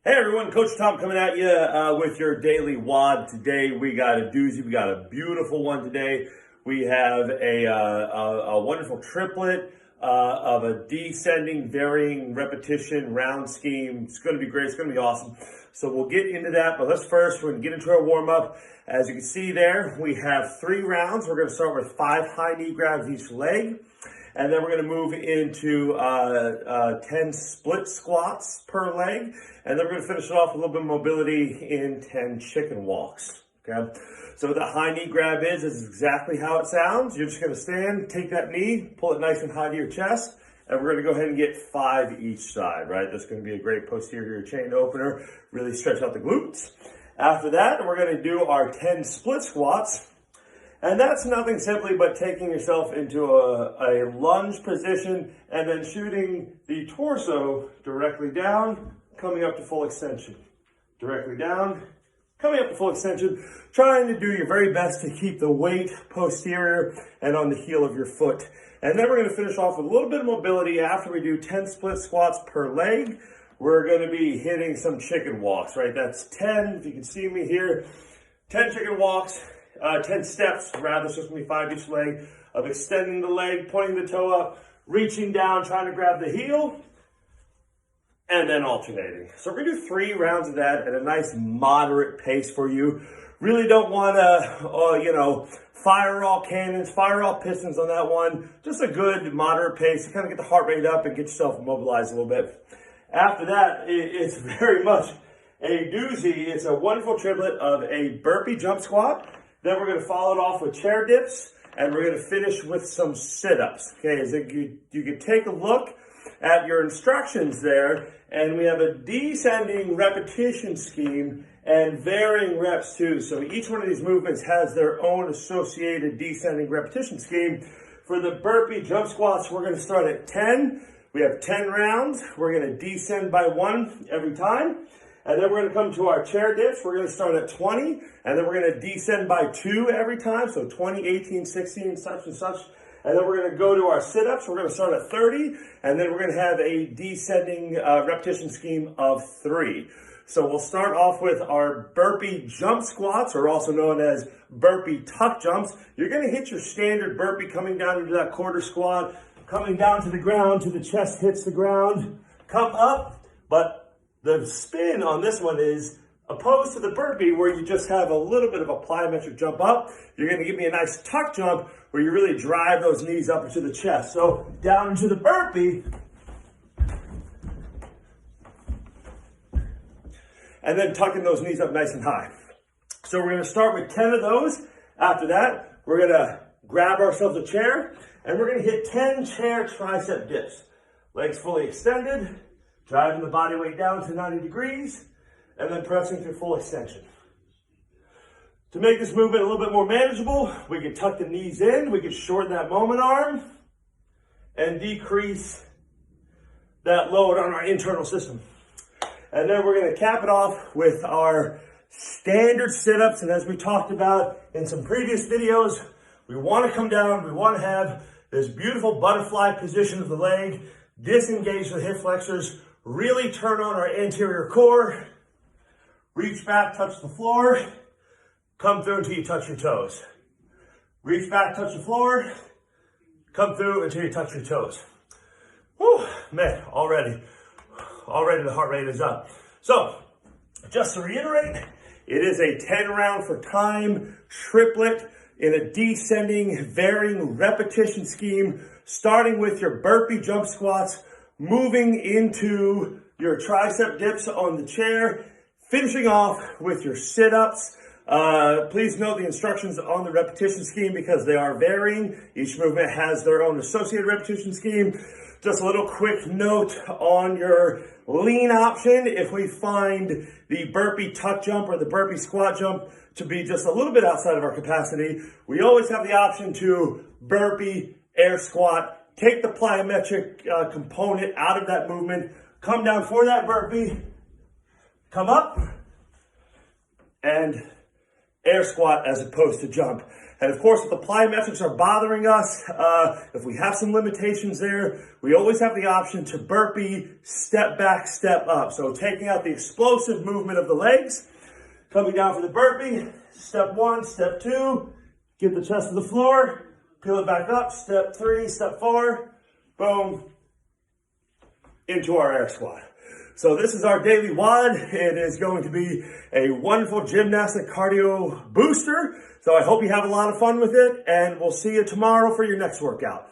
Hey everyone, Coach Tom coming at you with your daily WOD. Today we got a doozy. We got a beautiful one today. We have a wonderful triplet of a descending, varying repetition round scheme. It's going to be great. It's going to be awesome. So we'll get into that. But we're going to get into our warm up. As you can see there, we have 3 rounds. We're going to start with 5 high knee grabs each leg. And then we're going to move into 10 split squats per leg. And then we're going to finish it off with a little bit of mobility in 10 chicken walks. Okay. So what the high knee grab is exactly how it sounds. You're just going to stand, take that knee, pull it nice and high to your chest. And we're going to go ahead and get 5 each side, right? That's going to be a great posterior chain opener. Really stretch out the glutes. After that, we're going to do our 10 split squats. And that's nothing simply but taking yourself into a lunge position and then shooting the torso directly down, coming up to full extension. Directly down, coming up to full extension, trying to do your very best to keep the weight posterior and on the heel of your foot. And then we're going to finish off with a little bit of mobility after we do 10 split squats per leg. We're going to be hitting some chicken walks, right? That's 10, if you can see me here, 10 chicken walks. 10 steps, rather, so it's going to be 5 each leg, of extending the leg, pointing the toe up, reaching down, trying to grab the heel, and then alternating. So we're going to do 3 rounds of that at a nice moderate pace for you. Really don't want to, fire all cannons, fire all pistons on that one. Just a good moderate pace to kind of get the heart rate up and get yourself mobilized a little bit. After that, it's very much a doozy. It's a wonderful triplet of a burpee jump squat. Then we're going to follow it off with chair dips, and we're going to finish with some sit-ups. Okay, so you can take a look at your instructions there, and we have a descending repetition scheme and varying reps too. So each one of these movements has their own associated descending repetition scheme. For the burpee jump squats, we're going to start at 10. We have 10 rounds. We're going to descend by 1 every time. And then we're going to come to our chair dips. We're going to start at 20, and then we're going to descend by 2 every time. So 20, 18, 16, such and such. And then we're going to go to our sit-ups. We're going to start at 30, and then we're going to have a descending repetition scheme of 3. So we'll start off with our burpee jump squats, or also known as burpee tuck jumps. You're going to hit your standard burpee coming down into that quarter squat, coming down to the ground, to the chest hits the ground, come up, but the spin on this one is opposed to the burpee where you just have a little bit of a plyometric jump up. You're going to give me a nice tuck jump where you really drive those knees up into the chest. So down into the burpee. And then tucking those knees up nice and high. So we're going to start with 10 of those. After that, we're going to grab ourselves a chair and we're going to hit 10 chair tricep dips. Legs fully extended. Driving the body weight down to 90 degrees, and then pressing through full extension. To make this movement a little bit more manageable, we can tuck the knees in, we can shorten that moment arm, and decrease that load on our internal system. And then we're going to cap it off with our standard sit-ups, and as we talked about in some previous videos, we want to come down, we want to have this beautiful butterfly position of the leg, disengage the hip flexors, really turn on our anterior core, reach back, touch the floor, come through until you touch your toes. Reach back, touch the floor, come through until you touch your toes. Whew, man, already the heart rate is up. So, just to reiterate, it is a 10 round for time triplet in a descending, varying repetition scheme, starting with your burpee jump squats, moving into your tricep dips on the chair, finishing off with your sit-ups. Please note the instructions on the repetition scheme because they are varying. Each movement has their own associated repetition scheme. Just a little quick note on your lean option. If we find the burpee tuck jump or the burpee squat jump to be just a little bit outside of our capacity, we always have the option to burpee, air squat, take the plyometric component out of that movement, come down for that burpee, come up, and air squat as opposed to jump. And of course, if the plyometrics are bothering us, if we have some limitations there, we always have the option to burpee, step back, step up. So taking out the explosive movement of the legs, coming down for the burpee, step 1, step 2, get the chest to the floor, peel it back up, step 3, step 4, boom, into our air squat. So this is our daily WOD. It is going to be a wonderful gymnastic cardio booster. So I hope you have a lot of fun with it, and we'll see you tomorrow for your next workout.